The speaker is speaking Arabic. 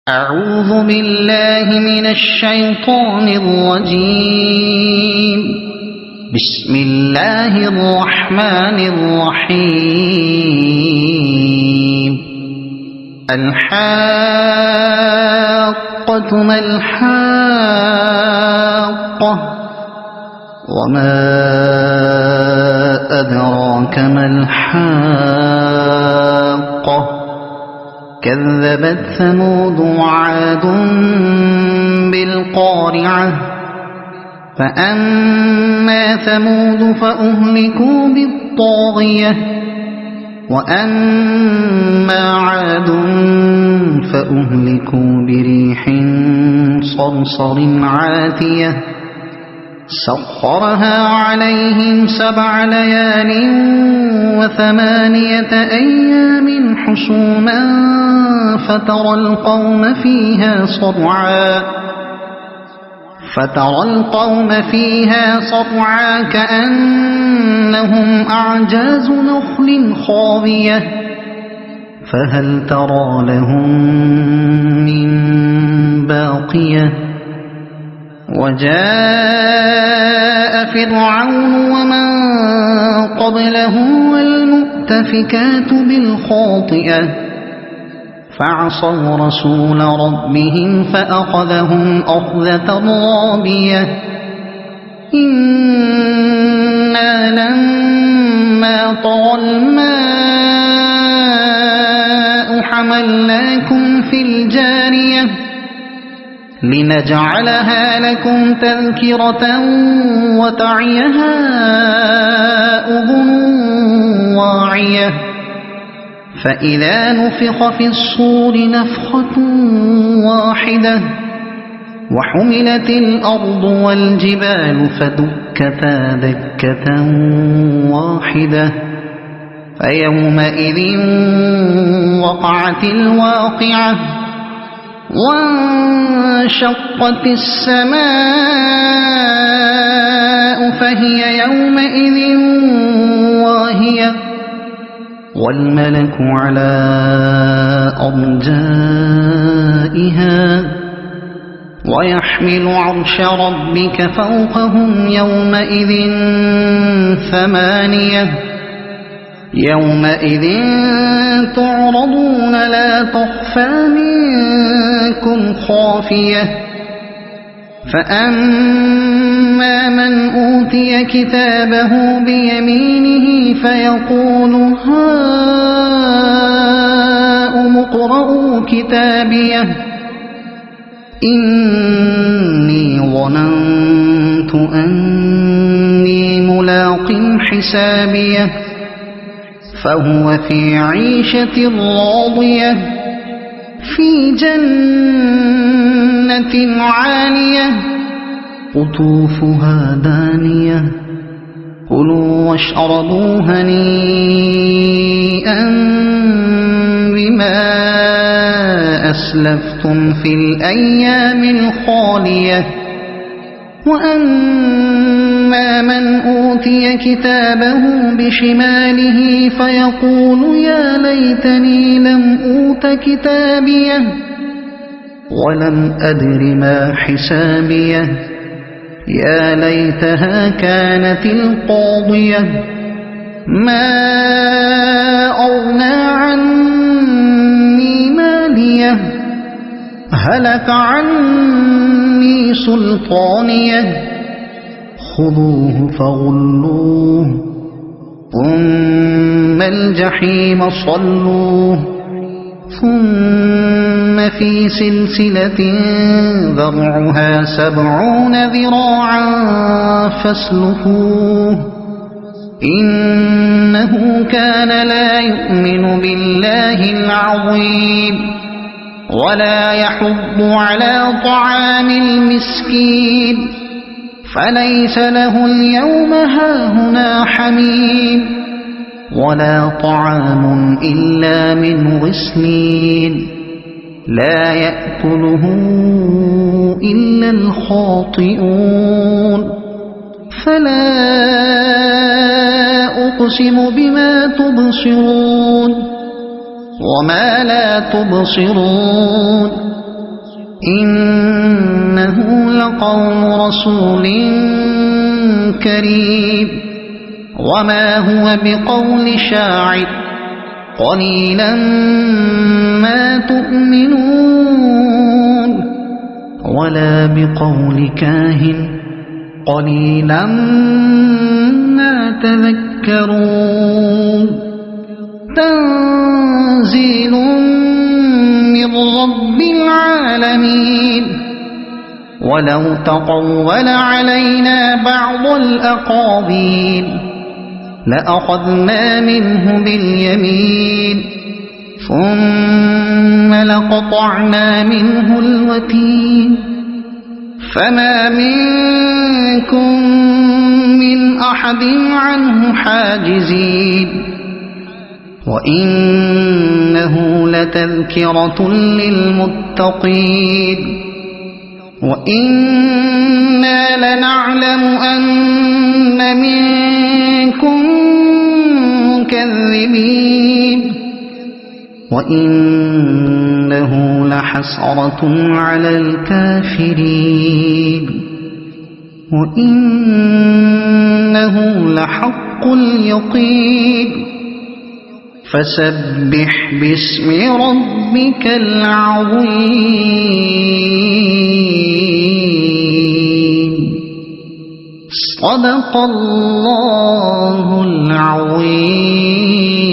أعوذ بالله من الشيطان الرجيم. بسم الله الرحمن الرحيم. الحاقة ما الحاقة وما أدراك ما الحاقة كذبت ثمود وعاد بالقارعة فأما ثمود فأهلكوا بالطاغية وأما عاد فأهلكوا بريح صرصر عاتية سخرها عليهم 7 ليال و8 أيام حسوما فترى القوم فيها صرعا كأنهم أعجاز نخل خاوية فهل ترى لهم من باقية وجاء فرعون ومن قبله والمؤتفكات بالخاطئة فعصوا رسول ربهم فأخذهم أخذة رابية إنا لما طغى الماء حملناكم في الجارية لنجعلها لكم تذكرة وتعيها أذن واعية فإذا نفخ في الصور نفخة واحدة وحملت الأرض والجبال فدكتا دكة واحدة فيومئذ وقعت الواقعة وانشقت السماء فهي يومئذ واهية والملك على أرجائها ويحمل عرش ربك فوقهم يومئذ 8 يومئذ تعرضون لا تخفى منكم خافية فأما من أوتي كتابه بيمينه فيقول هاؤم اقرءوا كتابيه إني ظننت أني ملاق حسابيه فهو في عيشة راضية في جنة عالية قطوفها دانية كلوا واشربوا هنيئا بما أسلفتم في الأيام الخالية وأما من أوتي كتابه بشماله فيقول يا ليتني لم أوت كتابيه ولم أدر ما حسابيه يا ليتها كانت القاضية ما أغنى عني ماليه هلك عني سلطانيه خذوه فغلوه ثم الجحيم صلوه ثم في سلسلة ذرعها 70 ذراعا فاسلكوه إنه كان لا يؤمن بالله العظيم ولا يحض على طعام المسكين فليس له اليوم هاهنا حميم ولا طعام إلا من غسلين لا يأكله إلا الخاطئون فلا أقسم بما تبصرون وما لا تبصرون إنه لقول رسول كريم وما هو بقول شاعر قليلا ما تؤمنون ولا بقول كاهن قليلا ما تذكرون تنزيل من رب العالمين ولو تقول علينا بعض الأقاويل لأخذنا منه باليمين ثم لقطعنا منه الوتين فما منكم من أحد عنه حاجزين وإنه لتذكرة للمتقين وإنا لنعلم أن منكم مكذبين وإنه لحسرة على الكافرين وإنه لحق اليقين فسبح باسم ربك العظيم صدق الله العظيم.